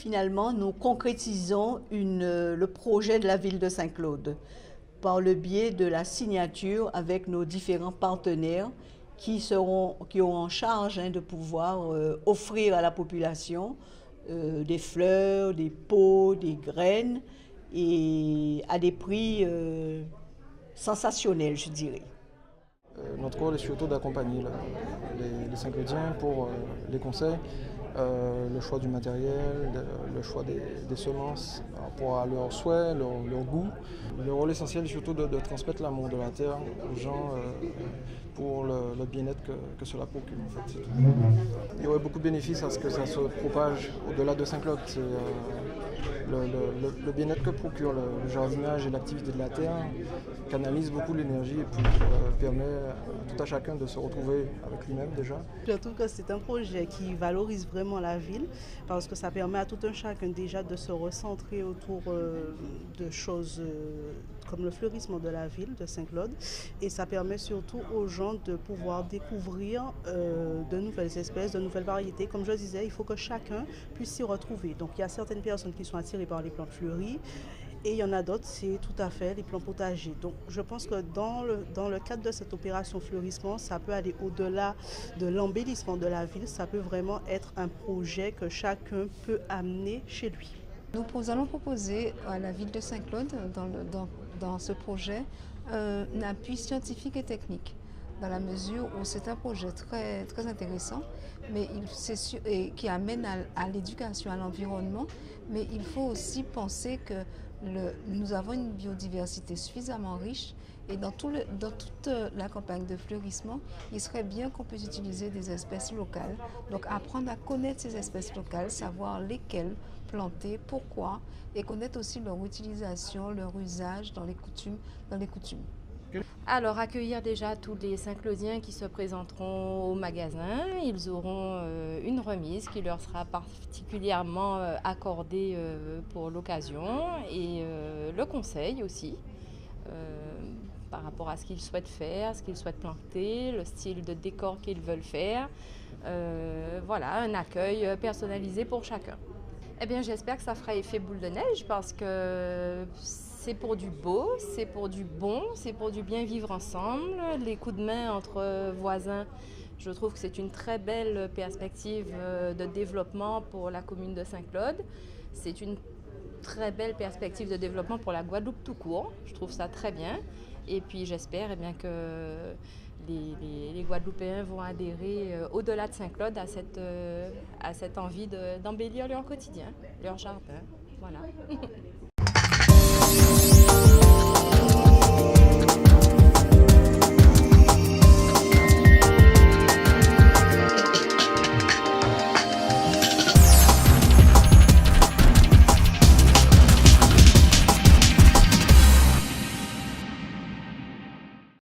finalement, nous concrétisons le projet de la ville de Saint-Claude par le biais de la signature avec nos différents partenaires qui auront en charge de pouvoir offrir à la population des fleurs, des pots, des graines et à des prix sensationnels, je dirais. Notre rôle est surtout d'accompagner les Saint-Claudiens pour les conseils, le choix du matériel, le choix des semences, par rapport à leurs souhaits, leur goût. Le rôle essentiel est surtout de transmettre l'amour de la terre aux gens pour le bien-être que cela procure. En fait. Il y aurait beaucoup de bénéfices à ce que ça se propage au-delà de Saint-Claude. Le bien-être que procure le jardinage et l'activité de la terre canalise beaucoup l'énergie et puis permet à tout à chacun de se retrouver avec lui-même déjà. Je trouve que c'est un projet qui valorise vraiment la ville parce que ça permet à tout un chacun déjà de se recentrer autour de choses comme le fleurissement de la ville de Saint-Claude et ça permet surtout aux gens de pouvoir découvrir de nouvelles espèces, de nouvelles variétés. Comme je disais, il faut que chacun puisse s'y retrouver. Donc il y a certaines personnes qui sont attirées par les plantes fleuries et il y en a d'autres, c'est tout à fait les plants potagers. Donc je pense que dans le cadre de cette opération fleurissement, ça peut aller au-delà de l'embellissement de la ville, ça peut vraiment être un projet que chacun peut amener chez lui. Nous allons proposer à la ville de Saint-Claude, dans ce projet, un appui scientifique et technique, dans la mesure où c'est un projet très, très intéressant, mais qui amène à l'éducation, à l'environnement, mais il faut aussi penser que nous avons une biodiversité suffisamment riche et dans toute la campagne de fleurissement, il serait bien qu'on puisse utiliser des espèces locales. Donc apprendre à connaître ces espèces locales, savoir lesquelles planter, pourquoi, et connaître aussi leur utilisation, leur usage dans les coutumes. Alors, accueillir déjà tous les Saint-Claudiens qui se présenteront au magasin. Ils auront une remise qui leur sera particulièrement accordée pour l'occasion et le conseil aussi par rapport à ce qu'ils souhaitent faire, ce qu'ils souhaitent planter, le style de décor qu'ils veulent faire. Voilà, un accueil personnalisé pour chacun. Eh bien, j'espère que ça fera effet boule de neige parce que c'est pour du beau, c'est pour du bon, c'est pour du bien vivre ensemble. Les coups de main entre voisins, je trouve que c'est une très belle perspective de développement pour la commune de Saint-Claude. C'est une très belle perspective de développement pour la Guadeloupe tout court. Je trouve ça très bien. Et puis j'espère que les Guadeloupéens vont adhérer au-delà de Saint-Claude à cette envie d'embellir leur quotidien, leur jardin. Voilà.